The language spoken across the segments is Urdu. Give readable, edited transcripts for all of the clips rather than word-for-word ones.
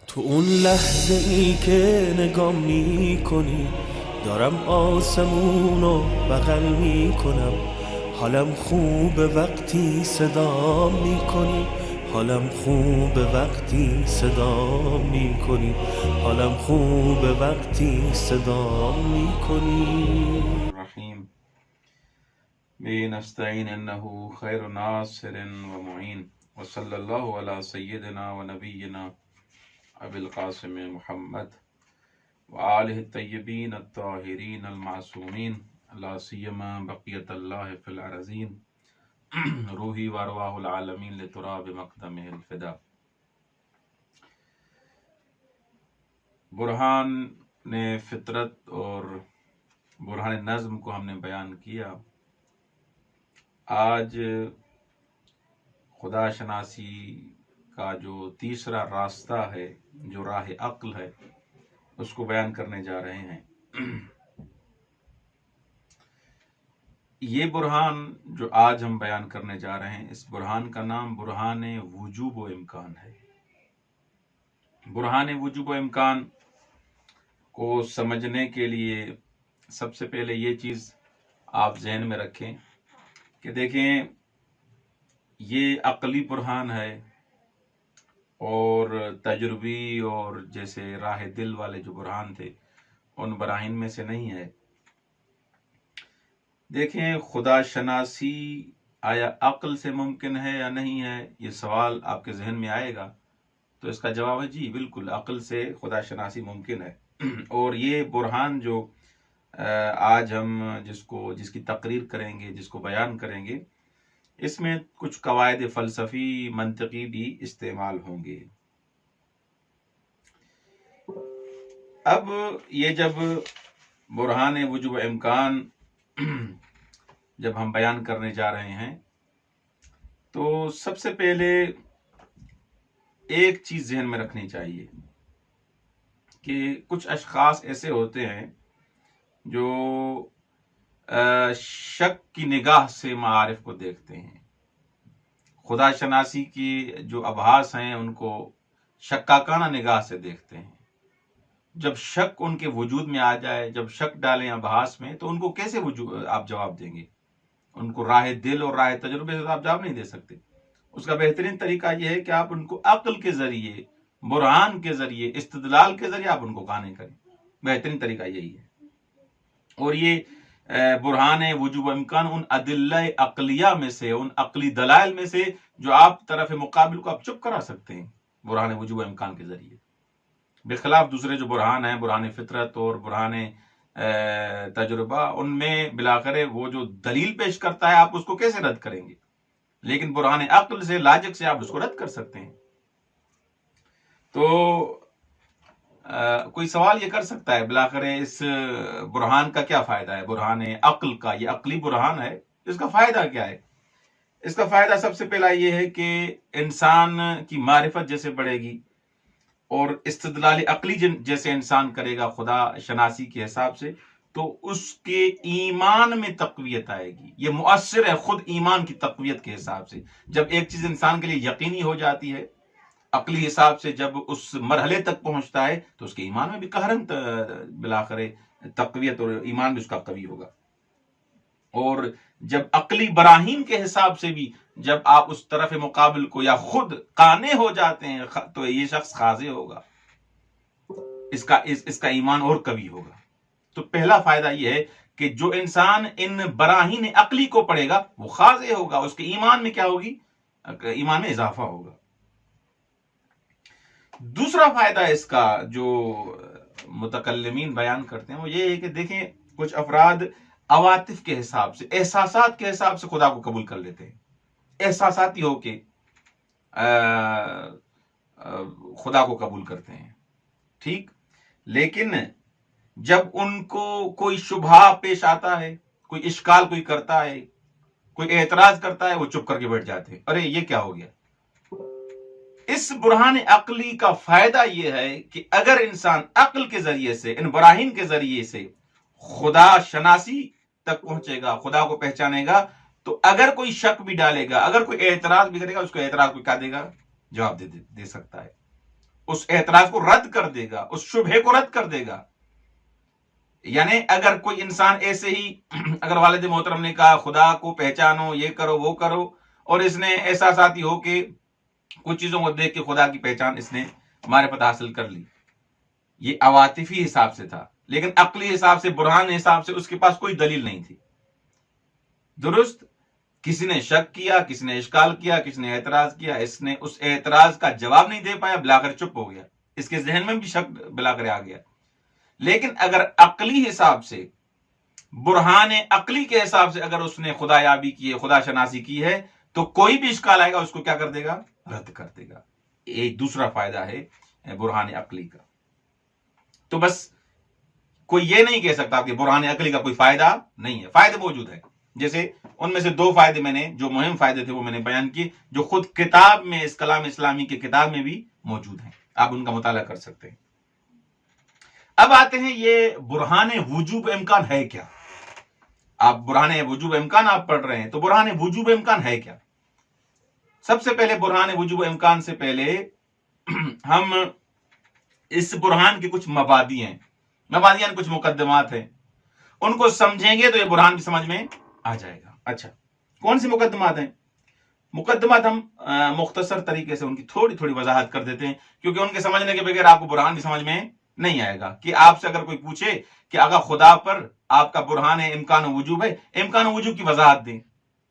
تو اون لحظه ای که نگام می کنی دارم آسمونو بغل می کنم. حالم خوبه وقتی صدا می کنی، حالم خوبه وقتی صدا می کنی، حالم خوبه وقتی صدا می کنی. الرحیم بنستعین انه خیر ناصر و معین وصلی اللہ علی سیدنا و نبینا ابی القاسم محمد وآلہ الطیبین الطاہرین المعصومین لا سیما بقیت اللہ فی الارضین روحی وارواح العالمین لتراب مقدمہ الفدا۔ برہان فطرت اور برہان نظم کو ہم نے بیان کیا۔ آج خدا شناسی کا جو تیسرا راستہ ہے، جو راہ عقل ہے، اس کو بیان کرنے جا رہے ہیں۔ یہ برہان جو آج ہم بیان کرنے جا رہے ہیں، اس برہان کا نام برہان وجوب و امکان ہے۔ برہان وجوب و امکان کو سمجھنے کے لیے سب سے پہلے یہ چیز آپ ذہن میں رکھیں کہ دیکھیں یہ عقلی برہان ہے اور تجربی اور جیسے راہ دل والے جو برہان تھے ان براہین میں سے نہیں ہے۔ دیکھیں خدا شناسی آیا عقل سے ممکن ہے یا نہیں ہے، یہ سوال آپ کے ذہن میں آئے گا تو اس کا جواب ہے جی بالکل عقل سے خدا شناسی ممکن ہے۔ اور یہ برہان جو آج ہم جس کی تقریر کریں گے، جس کو بیان کریں گے، اس میں کچھ قواعد فلسفی منطقی بھی استعمال ہوں گے۔ اب یہ جب برہان وجوب امکان جب ہم بیان کرنے جا رہے ہیں تو سب سے پہلے ایک چیز ذہن میں رکھنی چاہیے کہ کچھ اشخاص ایسے ہوتے ہیں جو شک کی نگاہ سے معارف کو دیکھتے ہیں، خدا شناسی کی جو ابحاث ہیں ان کو شکاکانہ نگاہ سے دیکھتے ہیں۔ جب شک ان کے وجود میں آ جائے، جب شک ڈالیں ابحاث میں، تو ان کو کیسے آپ جواب دیں گے؟ ان کو راہ دل اور راہ تجربے سے آپ جواب نہیں دے سکتے۔ اس کا بہترین طریقہ یہ ہے کہ آپ ان کو عقل کے ذریعے، برہان کے ذریعے، استدلال کے ذریعے آپ ان کو قانع کریں۔ بہترین طریقہ یہی ہے۔ اور یہ برہان وجوب امکان ان ادلہ عقلیہ میں سے، ان عقلی دلائل میں سے جو آپ طرف مقابل کو آپ چپ کرا سکتے ہیں برہان وجوب امکان کے ذریعے، بخلاف دوسرے جو برہان ہیں، برہان فطرت اور برہان تجربہ، ان میں بلاخر وہ جو دلیل پیش کرتا ہے آپ اس کو کیسے رد کریں گے؟ لیکن برہان عقل سے، لاجک سے آپ اس کو رد کر سکتے ہیں۔ تو کوئی سوال یہ کر سکتا ہے بلاخر اس برہان کا کیا فائدہ ہے؟ برہان عقل کا، یہ عقلی برہان ہے، اس کا فائدہ کیا ہے؟ اس کا فائدہ سب سے پہلا یہ ہے کہ انسان کی معرفت جیسے بڑھے گی اور استدلال عقلی جیسے انسان کرے گا خدا شناسی کے حساب سے، تو اس کے ایمان میں تقویت آئے گی۔ یہ مؤثر ہے خود ایمان کی تقویت کے حساب سے۔ جب ایک چیز انسان کے لیے یقینی ہو جاتی ہے، عقلی حساب سے جب اس مرحلے تک پہنچتا ہے، تو اس کے ایمان میں بھی قہراً بلاخر تقویت اور ایمان بھی اس کا قوی ہوگا۔ اور جب عقلی براہین کے حساب سے بھی جب آپ اس طرف مقابل کو یا خود قانع ہو جاتے ہیں، تو یہ شخص خاضع ہوگا، اس کا ایمان اور قوی ہوگا۔ تو پہلا فائدہ یہ ہے کہ جو انسان ان براہین عقلی کو پڑھے گا وہ خاضع ہوگا، اس کے ایمان میں کیا ہوگی؟ ایمان میں اضافہ ہوگا۔ دوسرا فائدہ اس کا جو متکلمین بیان کرتے ہیں وہ یہ ہے کہ دیکھیں کچھ افراد عواطف کے حساب سے، احساسات کے حساب سے خدا کو قبول کر لیتے ہیں، احساساتی ہو کے خدا کو قبول کرتے ہیں، ٹھیک۔ لیکن جب ان کو کوئی شبہہ پیش آتا ہے، کوئی اشکال کوئی کرتا ہے، کوئی اعتراض کرتا ہے، وہ چپ کر کے بیٹھ جاتے ہیں، ارے یہ کیا ہو گیا؟ اس برہان عقلی کا فائدہ یہ ہے کہ اگر انسان عقل کے ذریعے سے، ان براہین کے ذریعے سے خدا شناسی تک پہنچے گا، خدا کو پہچانے گا، تو اگر کوئی شک بھی ڈالے گا، اگر کوئی اعتراض بھی کرے گا، اس کو اعتراض کو کیا دے گا؟ جواب دے سکتا ہے۔ اس اعتراض کو رد کر دے گا، اس شبہے کو رد کر دے گا. یعنی اگر کوئی انسان ایسے ہی اگر والد محترم نے کہا خدا کو پہچانو، یہ کرو وہ کرو، اور اس نے ایسا ساتھی ہو کہ کچھ چیزوں کو دیکھ کے خدا کی پہچان اس نے ہمارے پتہ حاصل کر لی، یہ عواطفی حساب سے تھا، لیکن عقلی حساب سے، برہان حساب سے اس کے پاس کوئی دلیل نہیں تھی. درست؟ کسی نے شک کیا، کسی نے اشکال کیا، کسی نے اعتراض کیا، اس نے اس اعتراض کا جواب نہیں دے پایا، بلاخر چپ ہو گیا، اس کے ذہن میں بھی شک بلاخر آ گیا. لیکن اگر عقلی حساب سے، برہان عقلی کے حساب سے اگر اس نے خدا یابی کی ہے، خدا شناسی کی ہے، تو کوئی بھی اشکال آئے گا اس کو کیا کر دے گا؟ رد کر دے گا. ایک دوسرا فائدہ ہے برہان عقلی کا. تو بس کوئی یہ نہیں کہہ سکتا کہ برہان عقلی کا کوئی فائدہ نہیں ہے، فائدے موجود ہے. جیسے ان میں سے 2 فائدے میں نے، جو مہم فائدے تھے وہ میں نے بیان کیے، جو خود کتاب میں، اس کلام اسلامی کی کتاب میں بھی موجود ہیں، آپ ان کا مطالعہ کر سکتے ہیں. اب آتے ہیں یہ برہان وجوب امکان ہے کیا. آپ برہان وجوب امکان آپ پڑھ رہے ہیں، تو برہان وجوب امکان ہے کیا؟ سب سے پہلے برہان وجوب امکان سے پہلے ہم اس برہان کے کچھ مبادی ہیں، مبادیاں کچھ مقدمات ہیں، ان کو سمجھیں گے تو یہ برہان بھی سمجھ میں آ جائے گا. اچھا، کون سی مقدمات ہیں؟ مقدمات ہم مختصر طریقے سے ان کی تھوڑی تھوڑی وضاحت کر دیتے ہیں، کیونکہ ان کے سمجھنے کے بغیر آپ کو برہان بھی سمجھ میں نہیں آئے گا. کہ آپ سے اگر کوئی پوچھے کہ اگر خدا پر آپ کا برہان ہے امکان و وجوب ہے، امکان و وجوب کی وضاحت دیں،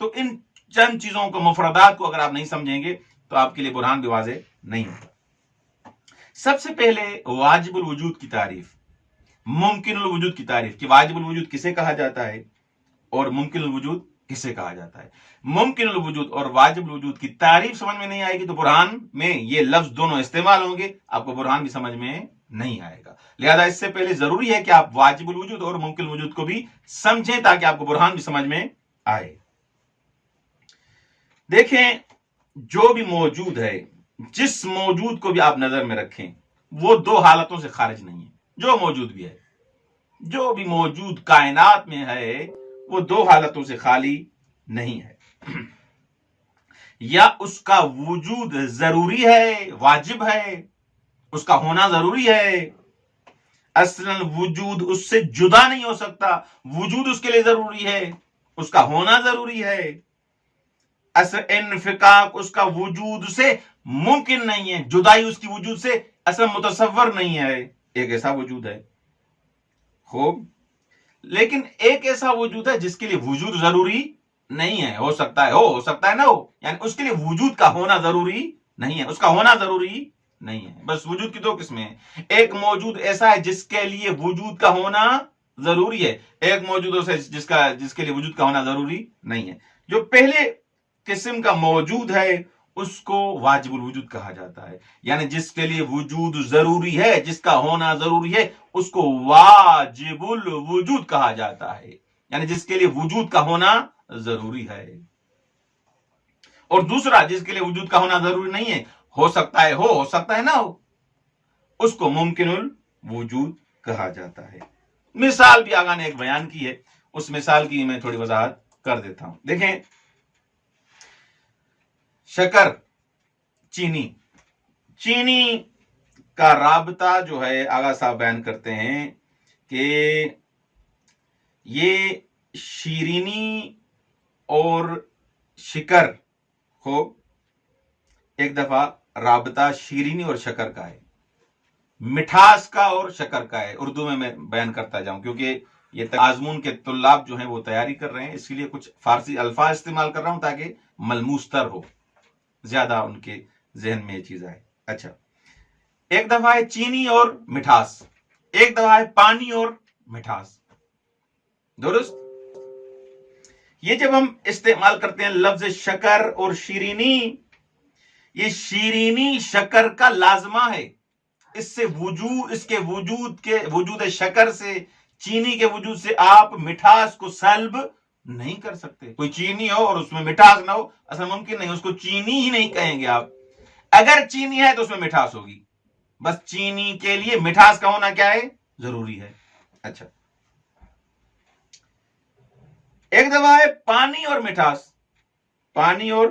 تو ان چند چیزوں کو، مفردات کو اگر آپ نہیں سمجھیں گے تو آپ کے لیے برہان بھی واضح نہیں ہوگا. سب سے پہلے واجب الوجود کی تعریف، ممکن الوجود کی تعریف، کہ واجب الوجود کسے کہا جاتا ہے اور ممکن الوجود کسے کہا جاتا ہے. ممکن الوجود اور واجب الوجود کی تعریف سمجھ میں نہیں آئے گی تو برہان میں یہ لفظ دونوں استعمال ہوں گے، آپ کو برہان بھی سمجھ میں نہیں آئے گا. لہذا اس سے پہلے ضروری ہے کہ آپ واجب الوجود اور ممکن الوجود کو بھی سمجھیں تاکہ آپ کو برہان بھی سمجھ میں آئے. دیکھیں، جو بھی موجود ہے، جس موجود کو بھی آپ نظر میں رکھیں، وہ 2 حالتوں سے خارج نہیں ہے. جو موجود بھی ہے، جو بھی موجود کائنات میں ہے، وہ 2 حالتوں سے خالی نہیں ہے. یا اس کا وجود ضروری ہے، واجب ہے، اس کا ہونا ضروری ہے، اصلا وجود اس سے جدا نہیں ہو سکتا، وجود اس کے لیے ضروری ہے، اس کا ہونا ضروری ہے. اصل انفکاک اس کا وجود سے ممکن نہیں ہے، جدائی اس کی وجود سے اصلا متصور نہیں ہے. ایک ایسا وجود ہے. خوب، لیکن ایک ایسا وجود ہے جس کے لیے وجود ضروری نہیں ہے. ہو سکتا ہے ہو سکتا ہے نہ ہو، یعنی اس کے لیے وجود کا ہونا ضروری نہیں ہے، اس کا ہونا ضروری نہیں ہے. بس وجود کی 2 قسمیں ہیں. ایک موجود ایسا ہے جس کے لیے وجود کا ہونا ضروری ہے، ایک موجود ایسا ہے جس کے لیے وجود کا ہونا ضروری نہیں ہے. جو پہلے قسم کا موجود ہے اس کو واجب الوجود کہا جاتا ہے. یعنی جس کے لیے وجود ضروری ہے، جس کا ہونا ضروری ہے، اس کو واجب الوجود کہا جاتا ہے. یعنی جس کے لیے وجود کا ہونا ضروری ہے. اور دوسرا جس کے لیے وجود کا ہونا ضروری نہیں ہے، ہو سکتا ہے ہو سکتا ہے نہ ہو، اس کو ممکن الوجود کہا جاتا ہے. مثال بھی آگاہ نے ایک بیان کی ہے، اس مثال کی میں تھوڑی وضاحت کر دیتا ہوں. دیکھیں، شکر، چینی کا رابطہ جو ہے آغا صاحب بیان کرتے ہیں کہ یہ شیرینی اور شکر ہو. ایک دفعہ رابطہ شیرینی اور شکر کا ہے، مٹھاس کا اور شکر کا ہے. اردو میں بیان کرتا جاؤں کیونکہ یہ آزمون کے طلاب جو ہیں وہ تیاری کر رہے ہیں، اس لیے کچھ فارسی الفاظ استعمال کر رہا ہوں تاکہ ملموس تر ہو، زیادہ ان کے ذہن میں یہ چیز آئے. اچھا، ایک دفعہ ہے چینی اور مٹھاس، ایک دفعہ ہے پانی اور مٹھاس. درست؟ یہ جب ہم استعمال کرتے ہیں لفظ شکر اور شیرینی، یہ شیرینی شکر کا لازمہ ہے. اس سے اس کے وجود شکر سے، چینی کے وجود سے آپ مٹھاس کو سلب نہیں کر سکتے. کوئی چینی ہو اور اس میں مٹھاس نہ ہو، اصلا ممکن نہیں. اس کو چینی ہی نہیں کہیں گے آپ. اگر چینی ہے تو اس میں مٹھاس ہوگی. بس چینی کے لیے مٹھاس کا ہونا کیا ہے؟ ضروری ہے. اچھا، ایک دفعہ ہے پانی اور مٹھاس. پانی اور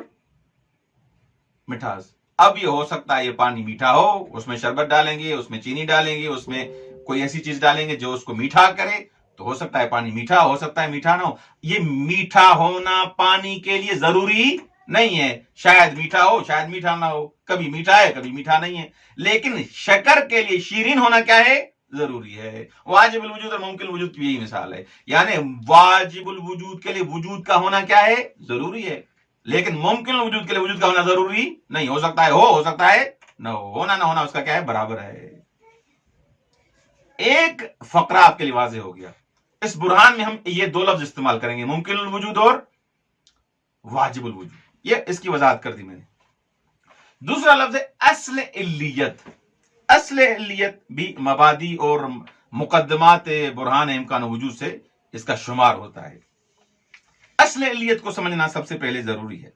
مٹھاس، اب یہ ہو سکتا ہے یہ پانی میٹھا ہو، اس میں شربت ڈالیں گے، اس میں چینی ڈالیں گے، اس میں کوئی ایسی چیز ڈالیں گے جو اس کو میٹھا کرے، تو ہو سکتا ہے پانی میٹھا، ہو سکتا ہے میٹھا نہ ہو۔ یہ میٹھا ہونا پانی کے لیے ضروری نہیں ہے، شاید میٹھا ہو شاید میٹھا نہ ہو، کبھی میٹھا ہے کبھی میٹھا نہیں ہے، لیکن شکر کے لیے شیرین ہونا کیا ہے؟ ضروری ہے۔ واجب الوجود اور ممکن الوجود کی یہی مثال ہے، یعنی واجب الوجود کے لیے وجود کا ہونا کیا ہے؟ ضروری ہے، لیکن ممکن الوجود کے لیے وجود کا ہونا ضروری نہیں، ہو سکتا ہے ہو سکتا ہے نہ ہو، ہونا نہ ہونا اس کا کیا ہے؟ برابر ہے۔ ایک فقرہ آپ کے لیے واضح ہو گیا، اس برہان میں ہم یہ دو لفظ استعمال کریں گے، ممکن الوجود اور واجب الوجود، یہ اس کی وضاحت کر دی میں نے۔ دوسرا لفظ ہے اصل علیت۔ اصل علیت بھی مبادی اور مقدمات برہان امکان وجود سے اس کا شمار ہوتا ہے۔ اصل علیت کو سمجھنا سب سے پہلے ضروری ہے۔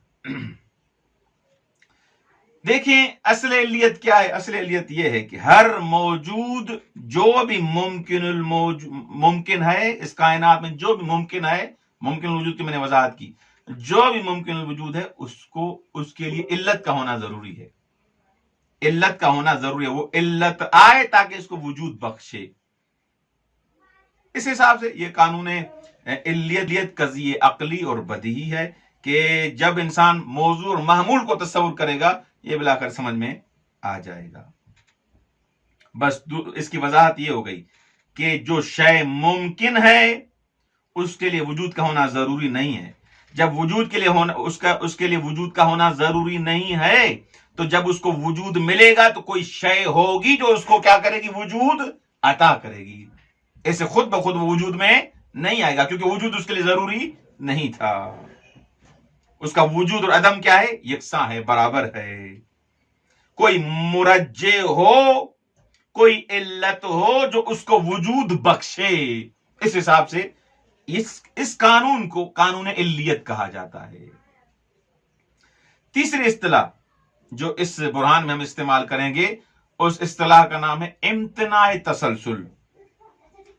دیکھیں اصل علیت کیا ہے؟ اصل علیت یہ ہے کہ ہر موجود جو بھی ممکن ہے اس کائنات میں، جو بھی ممکن ہے، ممکن الوجود کی میں نے وضاحت کی، جو بھی ممکن الوجود ہے اس کے لیے علت کا ہونا ضروری ہے، علت کا ہونا ضروری ہے، وہ علت آئے تاکہ اس کو وجود بخشے۔ اس حساب سے یہ قانون علیت قضیہ عقلی اور بدیہی ہے کہ جب انسان موضوع اور معمول کو تصور کرے گا یہ بلا کر سمجھ میں آ جائے گا۔ بس اس کی وضاحت یہ ہو گئی کہ جو شے ممکن ہے اس کے لیے وجود کا ہونا ضروری نہیں ہے۔ جب وجود کے لیے ہونا اس کے لیے وجود کا ہونا ضروری نہیں ہے تو جب اس کو وجود ملے گا تو کوئی شے ہوگی جو اس کو کیا کرے گی؟ وجود عطا کرے گی۔ ایسے خود بخود وہ وجود میں نہیں آئے گا کیونکہ وجود اس کے لیے ضروری نہیں تھا۔ اس کا وجود اور عدم کیا ہے؟ یکساں ہے، برابر ہے۔ کوئی مرجع ہو، کوئی علت ہو جو اس کو وجود بخشے، اس حساب سے اس قانون کو قانون علیت کہا جاتا ہے۔ تیسری اصطلاح جو اس برہان میں ہم استعمال کریں گے اس اصطلاح کا نام ہے امتناع تسلسل۔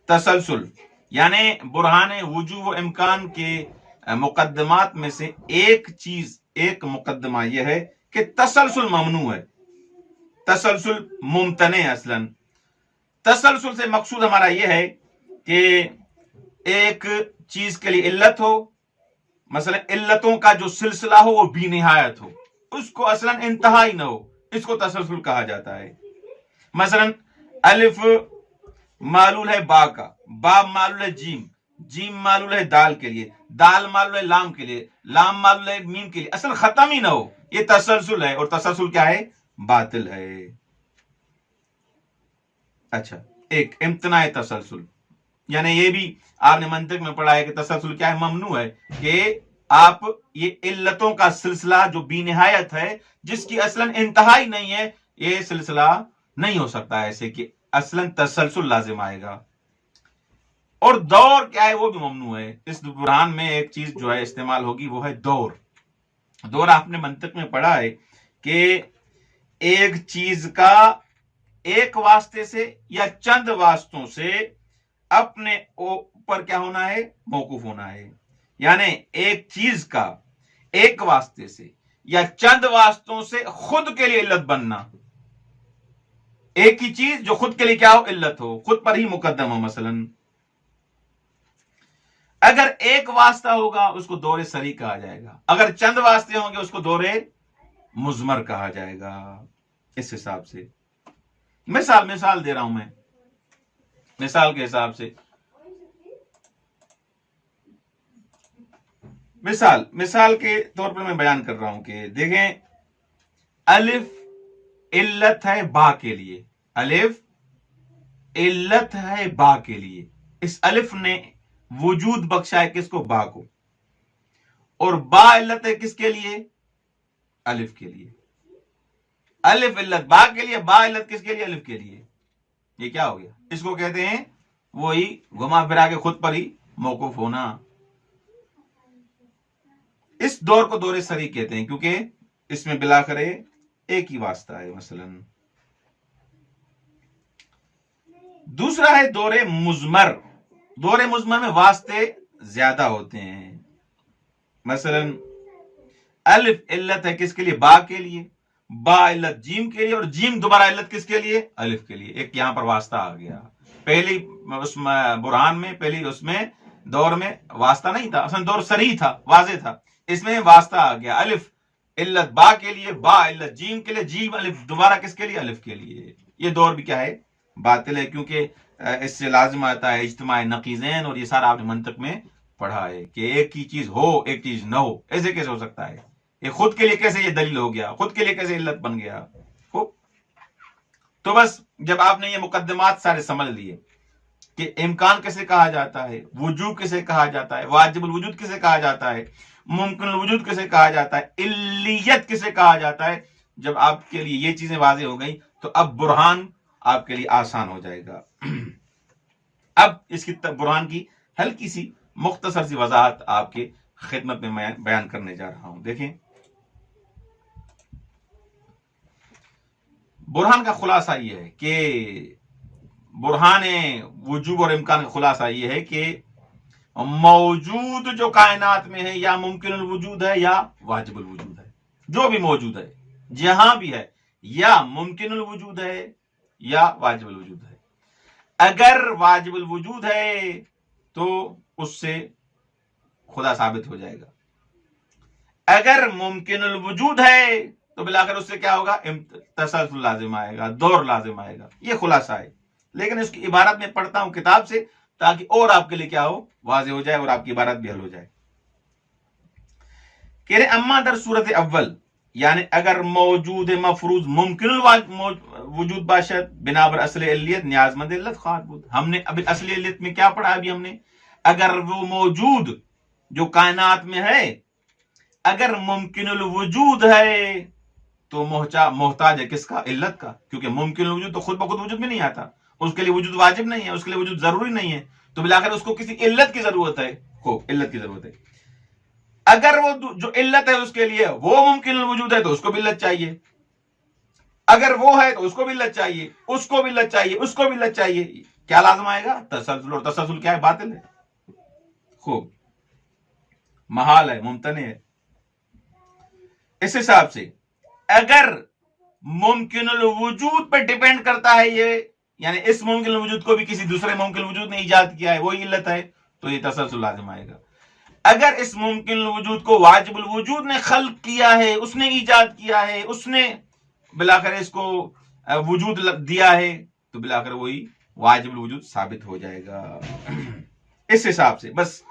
تسلسل یعنی برہان وجوب و امکان کے مقدمات میں سے ایک مقدمہ یہ ہے کہ تسلسل ممنوع ہے، تسلسل ممتنع اصلا۔ تسلسل سے مقصود ہمارا یہ ہے کہ ایک چیز کے لیے علت ہو، مثلا علتوں کا جو سلسلہ ہو وہ بھی نہایت ہو، اس کو اصلا انتہائی نہ ہو، اس کو تسلسل کہا جاتا ہے۔ مثلا الف معلول ہے با کا، با معلول ہے جیم، جیم معلول ہے دال کے لیے، دال معلول ہے لام کے لیے، لام معلول ہے میم کے لیے، اصل ختم ہی نہ ہو، یہ تسلسل ہے، اور تسلسل کیا ہے؟ باطل ہے۔ اچھا، ایک امتناع تسلسل یعنی یہ بھی آپ نے منطق میں پڑھا ہے کہ تسلسل کیا ہے؟ ممنوع ہے کہ آپ یہ علتوں کا سلسلہ جو بھی نہایت ہے، جس کی اصلا انتہائی نہیں ہے، یہ سلسلہ نہیں ہو سکتا ایسے کہ اصلا تسلسل لازم آئے گا۔ اور دور کیا ہے؟ وہ بھی ممنوع ہے۔ اس برہان میں ایک چیز جو ہے استعمال ہوگی وہ ہے دور۔ دور آپ نے منطق میں پڑھا ہے کہ ایک چیز کا ایک واسطے سے یا چند واسطوں سے اپنے اوپر کیا ہونا ہے؟ موقوف ہونا ہے، یعنی ایک چیز کا ایک واسطے سے یا چند واسطوں سے خود کے لیے علت بننا، ایک ہی چیز جو خود کے لیے کیا ہو؟ علت ہو، خود پر ہی مقدم ہو۔ مثلا اگر ایک واسطہ ہوگا اس کو دور سری کہا جائے گا، اگر چند واسطے ہوں گے اس کو دور مضمر کہا جائے گا۔ اس حساب سے مثال دے رہا ہوں میں، مثال کے حساب سے مثال کے طور پر میں بیان کر رہا ہوں کہ دیکھیں الف علت ہے با کے لیے، الف علت ہے با کے لیے، اس الف نے وجود بخشا ہے کس کو؟ با کو، اور با علت ہے کس کے لیے؟ الف کے لیے۔ الف علت با کے لیے، با علت کس کے لیے؟ الف کے لیے۔ یہ کیا ہو گیا؟ اس کو کہتے ہیں وہی گھما پھرا کے خود پر ہی موقوف ہونا۔ اس دور کو دور سری کہتے ہیں کیونکہ اس میں بلاخر ایک ہی واسطہ ہے۔ مثلا دوسرا ہے دور مضمر۔ دور مضمر میں واسطے زیادہ ہوتے ہیں۔ مثلا الف علت ہے کس کے لیے؟ با کے لیے، با علت جیم کے لیے، اور جیم دوبارہ علت کس کے لیے؟ الف کے لیے. ایک یہاں پر واسطہ آ گیا. پہلی اس برہان میں، پہلی اس میں دور میں واسطہ نہیں تھا، اصلا دور صریح تھا، واضح تھا. اس میں واسطہ آ گیا. الف علت با کے لیے، با علت جیم کے لیے، جیم الف دوبارہ کس کے لیے؟ الف کے لیے. یہ دور بھی کیا ہے؟ باطل ہے، کیونکہ اس سے لازم آتا ہے اجتماع نقیضین، اور یہ سارا آپ نے منطق میں پڑھا ہے کہ ایک ہی چیز ہو ایک چیز نہ ہو. ایسے کیسے ہو سکتا ہے؟ یہ خود کے لیے کیسے یہ دلیل ہو گیا؟ خود کے لیے کیسے علت بن گیا؟ تو بس جب آپ نے یہ مقدمات سارے سمجھ لیے کہ امکان کسے کہا جاتا ہے، وجوب کسے کہا جاتا ہے، واجب الوجود کسے کہا جاتا ہے، ممکن الوجود کسے کہا جاتا ہے، علیت کسے کہا جاتا ہے، جب آپ کے لیے یہ چیزیں واضح ہو گئی تو اب برہان آپ کے لیے آسان ہو جائے گا. اب اس کی برہان کی ہلکی سی مختصر سی وضاحت آپ کی خدمت میں بیان کرنے جا رہا ہوں. دیکھیں، برہان کا خلاصہ یہ ہے کہ برہان وجوب اور امکان کا خلاصہ یہ ہے کہ موجود جو کائنات میں ہے یا ممکن الوجود ہے یا واجب الوجود ہے، جو بھی موجود ہے جہاں بھی ہے، یا ممکن الوجود ہے یا واجب الوجود ہے. اگر واجب الوجود ہے تو اس سے خدا ثابت ہو جائے گا. اگر ممکن الوجود ہے تو بالآخر اس سے کیا ہوگا؟ تسلسل لازم آئے گا، دور لازم آئے گا. یہ خلاصہ ہے، لیکن اس کی عبارت میں پڑھتا ہوں کتاب سے تاکہ اور آپ کے لیے کیا ہو؟ واضح ہو جائے اور آپ کی عبارت بھی حل ہو جائے. کہ رہے اما در صورت اول، یعنی اگر موجود مفروض ممکن وجود باشد بنابر اصل علیت نیاز مند علت خواہد بود. ہم نے ابھی اصل علیت میں کیا پڑھا؟ ابھی ہم نے اگر وہ موجود جو کائنات میں ہے اگر ممکن الوجود ہے تو محتاج ہے کس کا؟ علت کا. کیونکہ ممکن الوجود تو خود بخود وجود میں نہیں آتا، اس کے لیے وجود واجب نہیں ہے، اس کے لیے وجود ضروری نہیں ہے، تو بالآخر اس کو کسی علت کی ضرورت ہے. علت کی ضرورت ہے. اگر وہ جو علت ہے اس کے لیے وہ ممکن الوجود ہے تو اس کو بھی علت چاہیے. اگر وہ ہے تو اس کو بھی علت چاہیے، اس کو بھی علت چاہیے، اس کو بھی علت چاہیے. کیا لازم آئے گا؟ تسلسل. اور تسلسل کیا ہے؟ باطل ہے، خوب محال ہے، ممتنع ہے. اس حساب سے اگر ممکن الوجود پہ ڈیپینڈ کرتا ہے یہ، یعنی اس ممکن الوجود کو بھی کسی دوسرے ممکن الوجود نے ایجاد کیا ہے، وہی علت ہے، تو یہ تسلسل لازم آئے گا. اگر اس ممکن الوجود کو واجب الوجود نے خلق کیا ہے، اس نے ایجاد کیا ہے، اس نے بالآخر اس کو وجود دیا ہے، تو بالآخر وہی واجب الوجود ثابت ہو جائے گا. اس حساب سے بس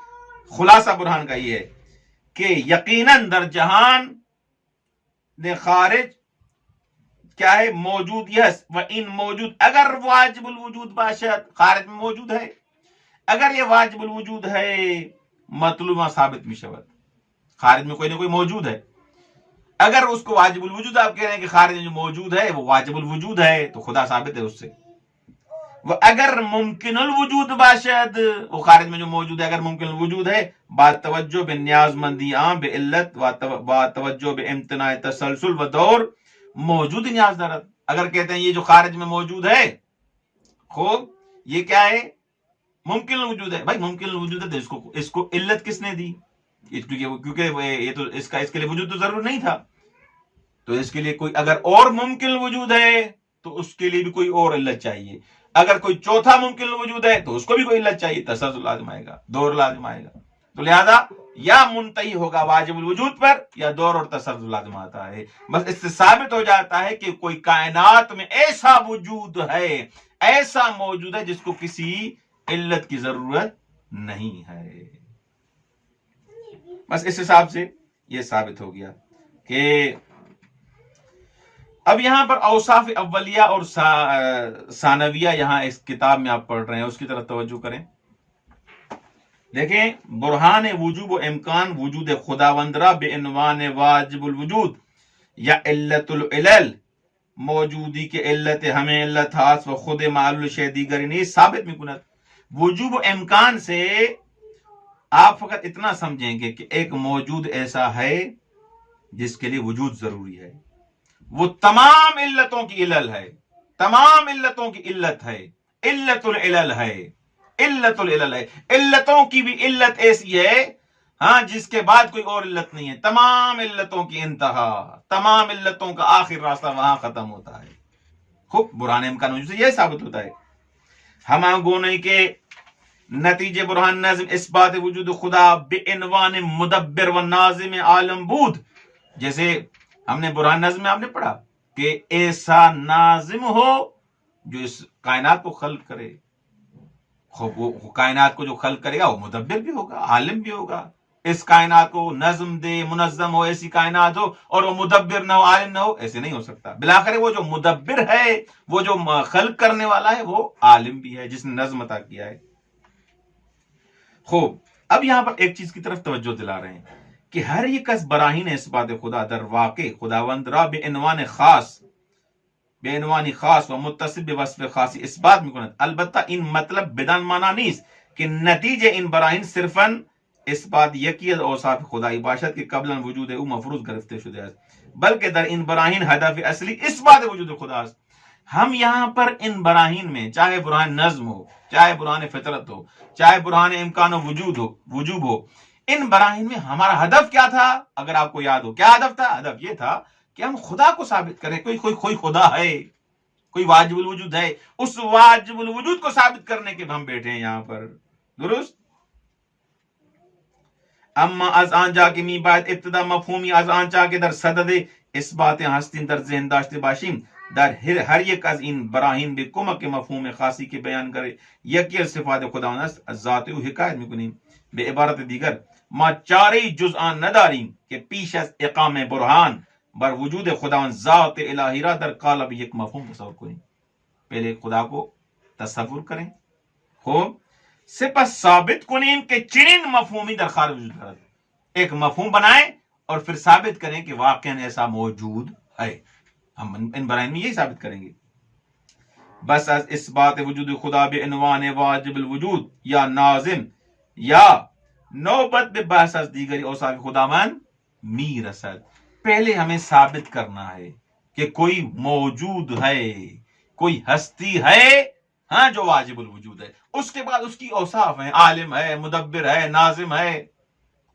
خلاصہ برہان کا یہ ہے کہ یقیناً در جہان خارج کیا ہے؟ موجود. یس و ان موجود اگر واجب الوجود باشد، خارج میں موجود ہے، اگر یہ واجب الوجود ہے مطلوبہ ثابت می شود. خارج میں کوئی نہ کوئی موجود ہے، اگر اس کو واجب الوجود آپ کہہ رہے ہیں کہ خارج میں جو موجود ہے وہ واجب الوجود ہے تو خدا ثابت ہے اس سے. وہ اگر ممکن الوجود باشد، وہ خارج میں جو موجود ہے اگر ممکن الوجود ہے، بات توجہ بے نیاز مندی عام بے علت بات توجہ بے امتناع تسلسل و دور موجود نیاز دارد. اگر کہتے ہیں یہ جو خارج میں موجود ہے خوب یہ کیا ہے؟ ممکن الوجود ہے. بھائی ممکن الوجود ہے تو اس کو علت کس نے دی؟ کیونکہ یہ تو اس کے لیے وجود تو ضرور نہیں تھا، تو اس کے لیے کوئی اگر اور ممکن وجود ہے تو اس کے لیے بھی کوئی اور علت چاہیے. اگر کوئی چوتھا ممکن وجود ہے تو اس کو بھی کوئی علت چاہیے، تسلسل لازم آئے گا، دور لازم آئے گا. تو لہذا یا منتہی ہوگا واجب الوجود پر یا دور اور تسلسل لازم آتا ہے. بس اس سے ثابت ہو جاتا ہے کہ کوئی کائنات میں ایسا وجود ہے، ایسا موجود ہے جس کو کسی علت کی ضرورت نہیں ہے. بس اس حساب سے یہ ثابت ہو گیا کہ اب یہاں پر اوصاف اولیہ اور ثانویہ یہاں اس کتاب میں آپ پڑھ رہے ہیں، اس کی طرف توجہ کریں. دیکھیں، برہان وجوب و امکان وجود خداوندرا بے عنوان واجب الوجود یا علت العلل، موجودی کے علت ہمیں علت خاص و خود معلول شے دیگر نہیں ثابت میں کنت. وجوب و امکان سے آپ فقط اتنا سمجھیں گے کہ ایک موجود ایسا ہے جس کے لیے وجود ضروری ہے، وہ تمام علتوں کی علل ہے، تمام علتوں کی علت ہے، علت العلل ہے، علت العلل ہے. علتوں کی بھی علت ایسی ہے ہاں جس کے بعد کوئی اور علت نہیں ہے، تمام علتوں کی انتہا، تمام علتوں کا آخر راستہ وہاں ختم ہوتا ہے. خوب برہان امکان وجود سے یہ ثابت ہوتا ہے. ہم گونے کے نتیجے برہان نظم اثبات وجود خدا بعنوان مدبر و ناظم عالم بود. جیسے ہم نے برہان نظم میں آپ نے پڑھا کہ ایسا ناظم ہو جو اس کائنات کو خلق کرے. وہ کائنات کو جو خلق کرے گا وہ مدبر بھی ہوگا، عالم بھی ہوگا. اس کائنات کو نظم دے، منظم ہو، ایسی کائنات ہو اور وہ مدبر نہ ہو، عالم نہ ہو، ایسے نہیں ہو سکتا. بلاخر وہ جو مدبر ہے، وہ جو خلق کرنے والا ہے، وہ عالم بھی ہے جس نے نظم عطا کیا ہے. خوب اب یہاں پر ایک چیز کی طرف توجہ دلا رہے ہیں کہ ہر ایک از براہین اثبات خدا در واقع خداوند را بے عنوانی خاص و متصل بوصف خاصی اثبات میکنند. البتہ این مطلب بدان مانا نیست کہ نتیجہ ان براہین صرفاً اثبات یکی از اوصاف خدایی باشد کہ قبلا وجود او مفروض گرفته شده است، بلکہ در ان براہین ہدف اصلی اثبات وجود خدا است. ہم یہاں پر ان براہین میں چاہے برہان نظم ہو، چاہے برہان فطرت ہو، چاہے برہان امکان و وجوب ہو، ان براہین میں ہمارا ہدف کیا تھا؟ اگر آپ کو یاد ہو کیا ہدف تھا؟ ہدف یہ تھا کہ ہم خدا کو ثابت کریں. کوئی خدا ہے، کوئی واجب الوجود ہے، اس واجب الوجود کو ثابت کرنے کے ہم بیٹھے ہیں یہاں پر. درست. اما از آنجا که می باید ابتدا مفهومی از آنجا که در صدد اثبات هستیم در ذهن داشته باشیم، در هر یک از این براهین به کمک مفهوم خاصی که بیان کرے یکی از صفات خداوند است از ذات او حکایت میکنیم. به عبارت دیگر ما چاره جز آن نداریم که پیش از اقامه برهان بر وجود خداوند ذات الهی را در قالب یک مفهوم تصور کنیم. پہلے خدا کو تصور کریں، خوب سپس ثابت کنیم کہ چنین مفہومی در خارج وجود کرد. ایک مفہوم بنائیں اور پھر ثابت کریں کہ واقعا ایسا موجود ہے. ہم ان براہین میں یہی ثابت کریں گے. بس از اثبات وجود خدا بعنوان واجب الوجود یا ناظم یا نوبت به بحث از دیگری اوصاف خداوند می رسد. پہلے ہمیں ثابت کرنا ہے کہ کوئی موجود ہے، کوئی ہستی ہے، ہاں جو واجب الوجود ہے. اس کے بعد اس کی اوصاف ہیں، عالم ہے، مدبر ہے، ناظم ہے،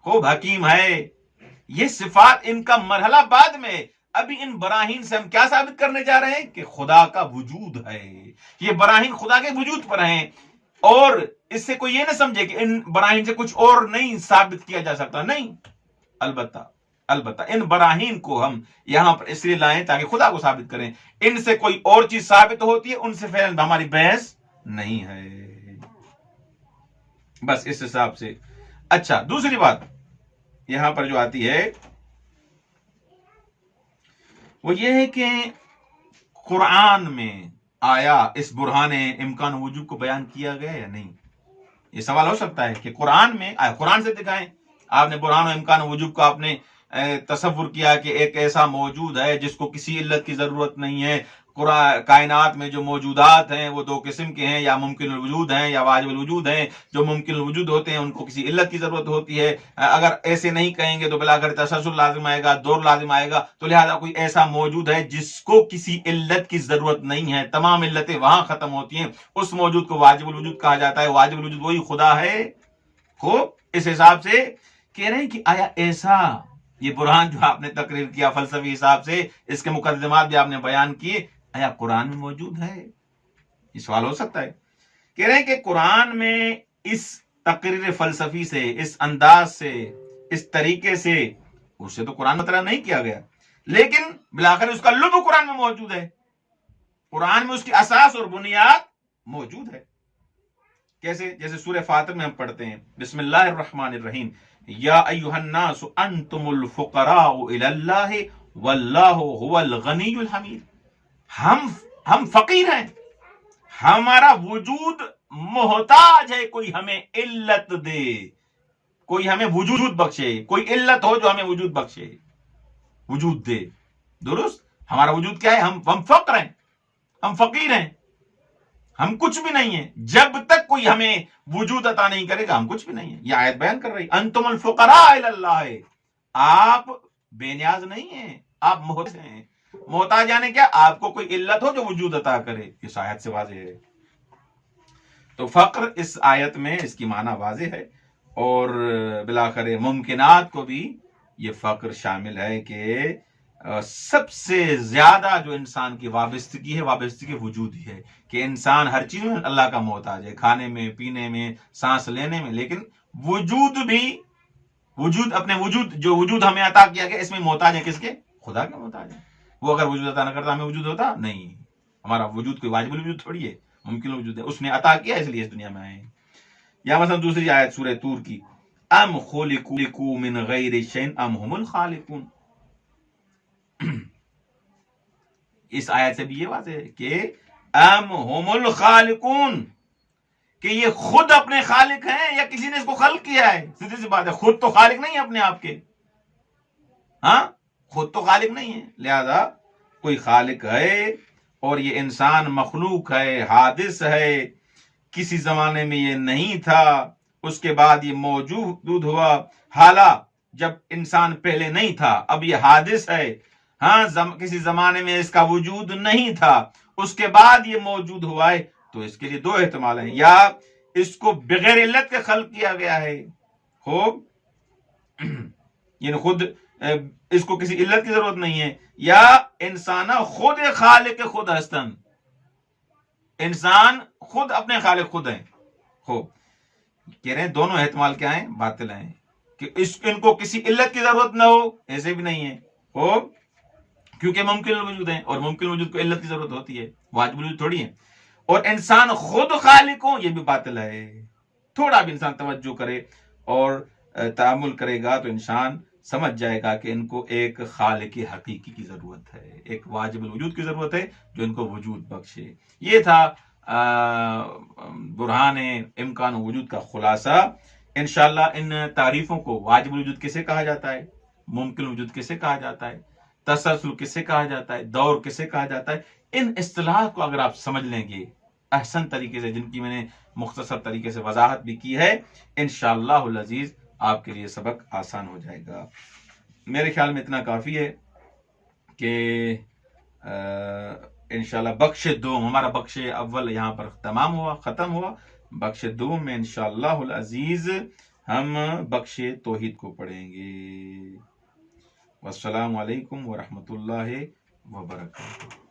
خوب حکیم ہے. یہ صفات ان کا مرحلہ بعد میں. ابھی ان براہین سے ہم کیا ثابت کرنے جا رہے ہیں؟ کہ خدا کا وجود ہے. یہ براہین خدا کے وجود پر ہیں، اور اس سے کوئی یہ نہ سمجھے کہ ان براہین سے کچھ اور نہیں ثابت کیا جا سکتا. نہیں، البتہ ان براہین کو ہم یہاں پر اس لیے لائیں تاکہ خدا کو ثابت کریں. ان سے کوئی اور چیز ثابت ہوتی ہے، ان سے فعلا ہماری بحث نہیں ہے. بس اس حساب سے. اچھا، دوسری بات یہاں پر جو آتی ہے وہ یہ ہے کہ قرآن میں آیا اس برہان امکان وجود کو بیان کیا گیا یا نہیں؟ یہ سوال ہو سکتا ہے کہ قرآن میں آیا، قرآن سے دکھائیں. آپ نے برہان و امکان وجود کو آپ نے تصور کیا کہ ایک ایسا موجود ہے جس کو کسی علت کی ضرورت نہیں ہے. کائنات میں جو موجودات ہیں وہ دو قسم کے ہیں، یا ممکن الوجود ہیں یا واجب الوجود ہیں. جو ممکن الوجود ہوتے ہیں ان کو کسی علت کی ضرورت ہوتی ہے. اگر ایسے نہیں کہیں گے تو بلاخر تسلسل لازم آئے گا، دور لازم آئے گا. تو لہذا کوئی ایسا موجود ہے جس کو کسی علت کی ضرورت نہیں ہے، تمام علتیں وہاں ختم ہوتی ہیں، اس موجود کو واجب الوجود کہا جاتا ہے. واجب الوجود وہی خدا ہے. خوب اس حساب سے کہہ رہے ہیں کہ آیا ایسا، یہ برہان جو آپ نے تقریر کیا فلسفی حساب سے، اس کے مقدمات بھی آپ نے بیان کیے، آیا قرآن میں موجود ہے؟ یہ سوال ہو سکتا ہے. کہہ رہے ہیں کہ قرآن میں اس تقریر فلسفی سے، اس انداز سے، اس طریقے سے، اس سے تو قرآن مطلب نہیں کیا گیا، لیکن بلاخر اس کا لب قرآن میں موجود ہے. قرآن میں اس کی اساس اور بنیاد موجود ہے. کیسے؟ جیسے سورہ فاتر میں ہم پڑھتے ہیں بسم اللہ الرحمن الرحیم، یا ایھا الناس انتم الفقراء الی اللہ واللہ هو الغنی الحمید. ہم فقیر ہیں، ہمارا وجود محتاج ہے کوئی ہمیں علت دے، کوئی ہمیں وجود بخشے، کوئی علت ہو جو ہمیں وجود بخشے، وجود دے. درست. ہمارا وجود کیا ہے؟ ہم فقر ہیں، ہم فقیر ہیں، ہم کچھ بھی نہیں ہیں. جب تک کوئی ہمیں وجود عطا نہیں کرے گا ہم کچھ بھی نہیں ہیں. یہ آیت بیان کر رہی انتم الفقراء الی اللہ. آپ بے نیاز نہیں ہیں، آپ محتاج ہیں. محتاج یعنی کیا؟ آپ کو کوئی علت ہو جو وجود عطا کرے. اس آیت سے واضح ہے. تو فقر اس آیت میں اس کی معنی واضح ہے. اور بالآخر ممکنات کو بھی یہ فقر شامل ہے کہ سب سے زیادہ جو انسان کی وابستگی ہے وابستگی وجود ہی ہے، کہ انسان ہر چیز میں اللہ کا محتاج ہے، کھانے میں، پینے میں، سانس لینے میں، لیکن وجود بھی، وجود اپنے وجود جو وجود ہمیں عطا کیا گیا اس میں محتاج ہے کس کے؟ خدا کے محتاج ہے۔ وہ اگر وجود عطا نہ کرتا ہمیں وجود ہوتا نہیں۔ ہمارا وجود کوئی واجب الوجود تھوڑی ہے، ممکن وجود ہے، اس نے عطا کیا اس لیے اس دنیا میں آئے ہیں۔ یا مثلا دوسری آیت سورہ طور کی، ام خلقوا من غیر شیء ام هم الخالقون، اس آیت سے بھی یہ واضح ہے کہ ام هم الخالقون، کہ یہ خود اپنے خالق ہیں یا کسی نے اس کو خلق کیا ہے؟ سیدھی سی بات ہے، خود تو خالق نہیں ہے اپنے آپ کے، ہاں خود تو خالق نہیں ہے، لہذا کوئی خالق ہے، اور یہ انسان مخلوق ہے، حادث ہے، کسی زمانے میں یہ نہیں تھا، اس کے بعد یہ موجود ہوا، حالہ جب انسان پہلے نہیں تھا، اب یہ حادث ہے، ہاں کسی زمانے میں اس کا وجود نہیں تھا، اس کے بعد یہ موجود ہوا ہے، تو اس کے لیے دو احتمال ہیں، یا اس کو بغیر علت کے خلق کیا گیا ہے، ہو یعنی خود اس کو کسی علت کی ضرورت نہیں ہے، یا انسان خود خالق خود ہستن، انسان خود اپنے خالق خود ہیں، ہو کہہ رہے ہیں دونوں احتمال کیا ہیں؟ باطل ہیں، کہ ان کو کسی علت کی ضرورت نہ ہو، ایسے بھی نہیں ہے، ہو کیونکہ ممکن الوجود ہیں، اور ممکن الوجود کو علت کی ضرورت ہوتی ہے، واجب الوجود تھوڑی ہے، اور انسان خود خالق ہو، یہ بھی باطل ہے۔ تھوڑا بھی انسان توجہ کرے اور تعامل کرے گا تو انسان سمجھ جائے گا کہ ان کو ایک خالق حقیقی کی ضرورت ہے، ایک واجب الوجود کی ضرورت ہے جو ان کو وجود بخشے۔ یہ تھا برہان امکان وجود کا خلاصہ۔ انشاءاللہ ان تعریفوں کو، واجب الوجود کسے کہا جاتا ہے، ممکن وجود کسے کہا جاتا ہے، تسلسل کسے کہا جاتا ہے، دور کسے کہا جاتا ہے، ان اصطلاحات کو اگر آپ سمجھ لیں گے احسن طریقے سے، جن کی میں نے مختصر طریقے سے وضاحت بھی کی ہے، انشاءاللہ العزیز آپ کے لیے سبق آسان ہو جائے گا۔ میرے خیال میں اتنا کافی ہے کہ انشاءاللہ بخش دوم، ہمارا بخش اول یہاں پر تمام ہوا، ختم ہوا۔ بخش دوم میں انشاءاللہ العزیز ہم بخش توحید کو پڑھیں گے۔ والسلام علیکم ورحمۃ اللہ وبرکاتہ۔